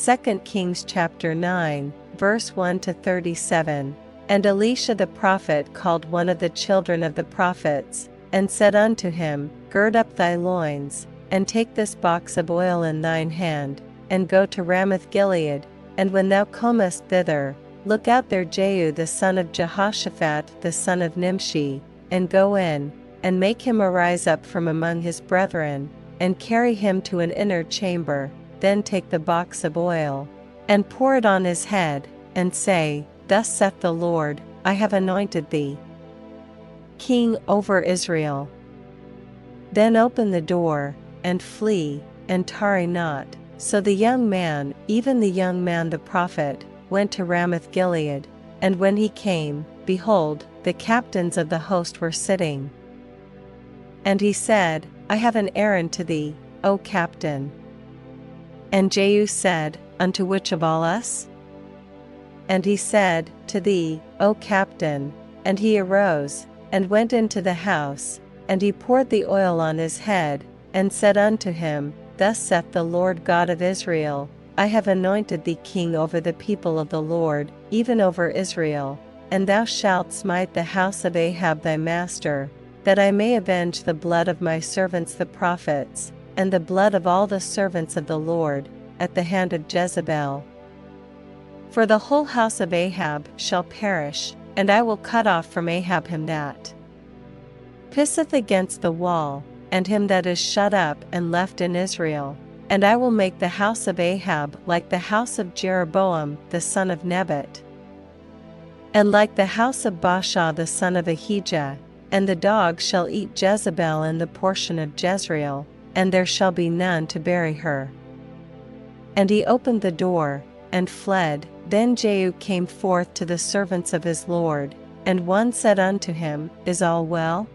2 Kings chapter 9, verse 1-37. And Elisha the prophet called one of the children of the prophets, and said unto him, Gird up thy loins, and take this box of oil in thine hand, and go to Ramoth-Gilead, and when thou comest thither, look out there Jehu the son of Jehoshaphat the son of Nimshi, and go in, and make him arise up from among his brethren, and carry him to an inner chamber, then take the box of oil, and pour it on his head, and say, Thus saith the Lord, I have anointed thee king over Israel. Then open the door, and flee, and tarry not. So the young man, even the young man the prophet, went to Ramoth-Gilead, and when he came, behold, the captains of the host were sitting. And he said, I have an errand to thee, O captain. And Jehu said, Unto which of all us? And he said, To thee, O captain. And he arose, and went into the house, and he poured the oil on his head, and said unto him, Thus saith the Lord God of Israel, I have anointed thee king over the people of the Lord, even over Israel, and thou shalt smite the house of Ahab thy master, that I may avenge the blood of my servants the prophets, and the blood of all the servants of the Lord, at the hand of Jezebel. For the whole house of Ahab shall perish, and I will cut off from Ahab him that pisseth against the wall, and him that is shut up and left in Israel. And I will make the house of Ahab like the house of Jeroboam the son of Nebat, and like the house of Baasha the son of Ahijah, and the dog shall eat Jezebel in the portion of Jezreel, and there shall be none to bury her. And he opened the door, and fled. Then Jehu came forth to the servants of his lord, and one said unto him, Is all well?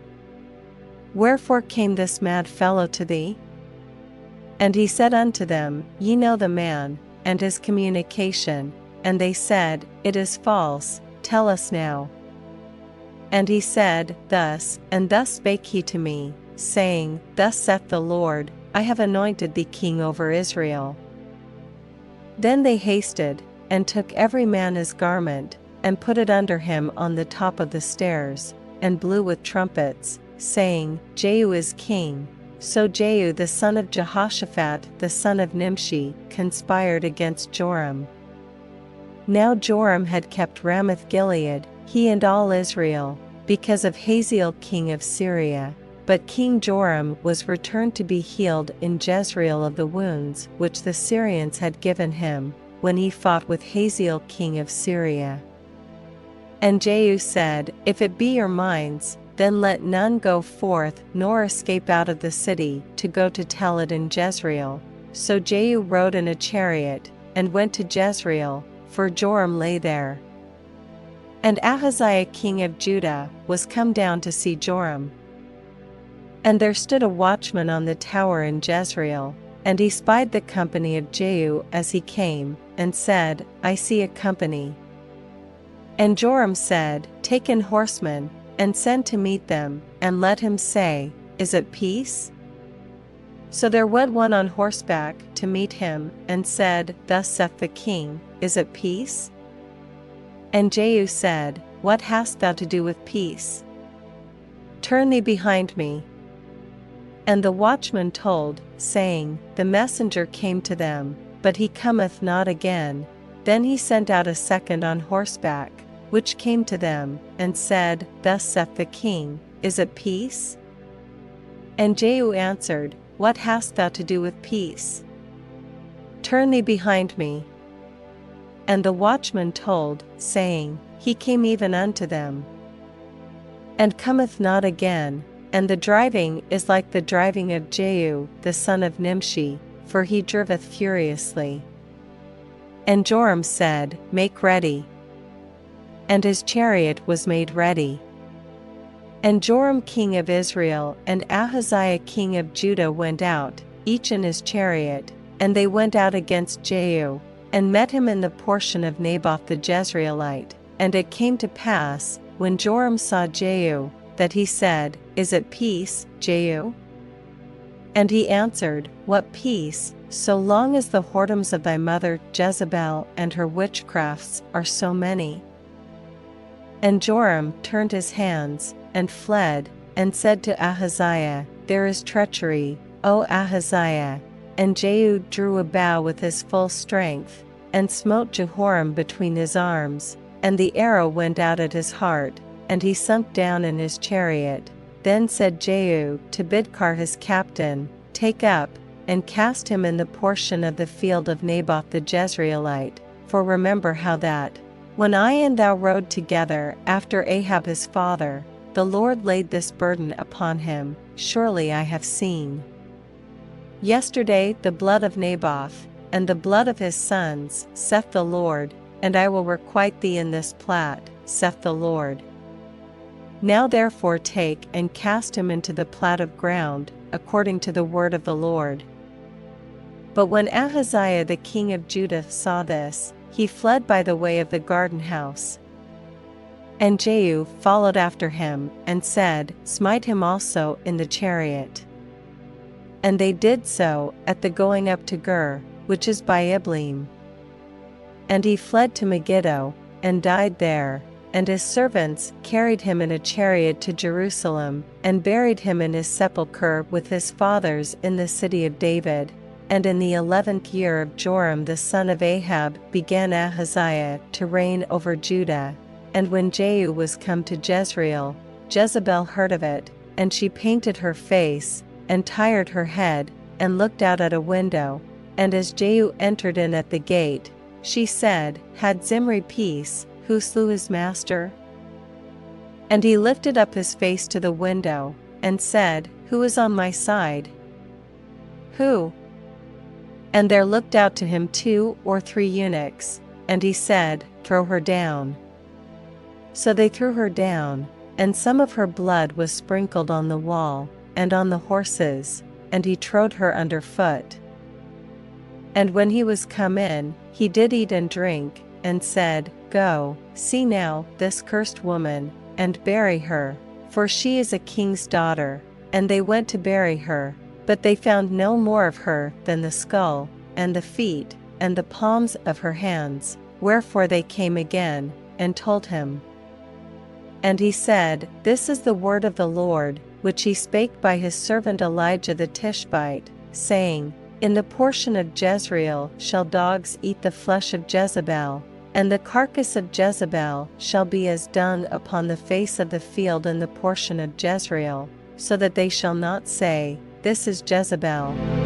Wherefore came this mad fellow to thee? And he said unto them, Ye know the man, and his communication. And they said, It is false, tell us now. And he said, Thus, and thus spake he to me, saying, Thus saith the Lord, I have anointed thee king over Israel. Then they hasted, and took every man his garment, and put it under him on the top of the stairs, and blew with trumpets, saying, Jehu is king. So Jehu the son of Jehoshaphat the son of Nimshi conspired against Joram. Now Joram had kept Ramoth-Gilead, he and all Israel, because of Hazael king of Syria. But King Joram was returned to be healed in Jezreel of the wounds which the Syrians had given him, when he fought with Hazael king of Syria. And Jehu said, If it be your minds, then let none go forth nor escape out of the city to go to tell it in Jezreel. So Jehu rode in a chariot, and went to Jezreel, for Joram lay there. And Ahaziah king of Judah was come down to see Joram. And there stood a watchman on the tower in Jezreel, and he spied the company of Jehu as he came, and said, I see a company. And Joram said, Take in horsemen, and send to meet them, and let him say, Is it peace? So there went one on horseback to meet him, and said, Thus saith the king, Is it peace? And Jehu said, What hast thou to do with peace? Turn thee behind me. And the watchman told, saying, The messenger came to them, but he cometh not again. Then he sent out a second on horseback, which came to them, and said, Thus saith the king, Is it peace? And Jehu answered, What hast thou to do with peace? Turn thee behind me. And the watchman told, saying, He came even unto them, and cometh not again. And the driving is like the driving of Jehu the son of Nimshi, for he driveth furiously. And Joram said, Make ready. And his chariot was made ready. And Joram king of Israel and Ahaziah king of Judah went out, each in his chariot, and they went out against Jehu, and met him in the portion of Naboth the Jezreelite. And it came to pass, when Joram saw Jehu, that he said, Is it peace, Jehu? And he answered, What peace, so long as the whoredoms of thy mother Jezebel and her witchcrafts are so many? And Joram turned his hands, and fled, and said to Ahaziah, There is treachery, O Ahaziah. And Jehu drew a bow with his full strength, and smote Jehoram between his arms, and the arrow went out at his heart, and he sunk down in his chariot. Then said Jehu to Bidkar his captain, Take up, and cast him in the portion of the field of Naboth the Jezreelite, for remember how that, when I and thou rode together after Ahab his father, the Lord laid this burden upon him. Surely I have seen yesterday the blood of Naboth, and the blood of his sons, saith the Lord, and I will requite thee in this plat, saith the Lord. Now therefore take and cast him into the plat of ground, according to the word of the Lord. But when Ahaziah the king of Judah saw this, he fled by the way of the garden house. And Jehu followed after him, and said, Smite him also in the chariot. And they did so, at the going up to Gur, which is by Ibleam. And he fled to Megiddo, and died there, and his servants carried him in a chariot to Jerusalem, and buried him in his sepulchre with his fathers in the city of David. And in the 11th year of Joram the son of Ahab began Ahaziah to reign over Judah. And when Jehu was come to Jezreel, Jezebel heard of it, and she painted her face, and tired her head, and looked out at a window. And as Jehu entered in at the gate, she said, Had Zimri peace, who slew his master? And he lifted up his face to the window, and said, Who is on my side? Who? And there looked out to him 2 or 3 eunuchs, and he said, Throw her down. So they threw her down, and some of her blood was sprinkled on the wall, and on the horses, and he trode her under foot. And when he was come in, he did eat and drink, and said, Go, see now this cursed woman, and bury her, for she is a king's daughter. And they went to bury her, but they found no more of her than the skull, and the feet, and the palms of her hands, wherefore they came again, and told him. And he said, This is the word of the Lord, which he spake by his servant Elijah the Tishbite, saying, In the portion of Jezreel shall dogs eat the flesh of Jezebel, and the carcass of Jezebel shall be as dung upon the face of the field in the portion of Jezreel, so that they shall not say, This is Jezebel.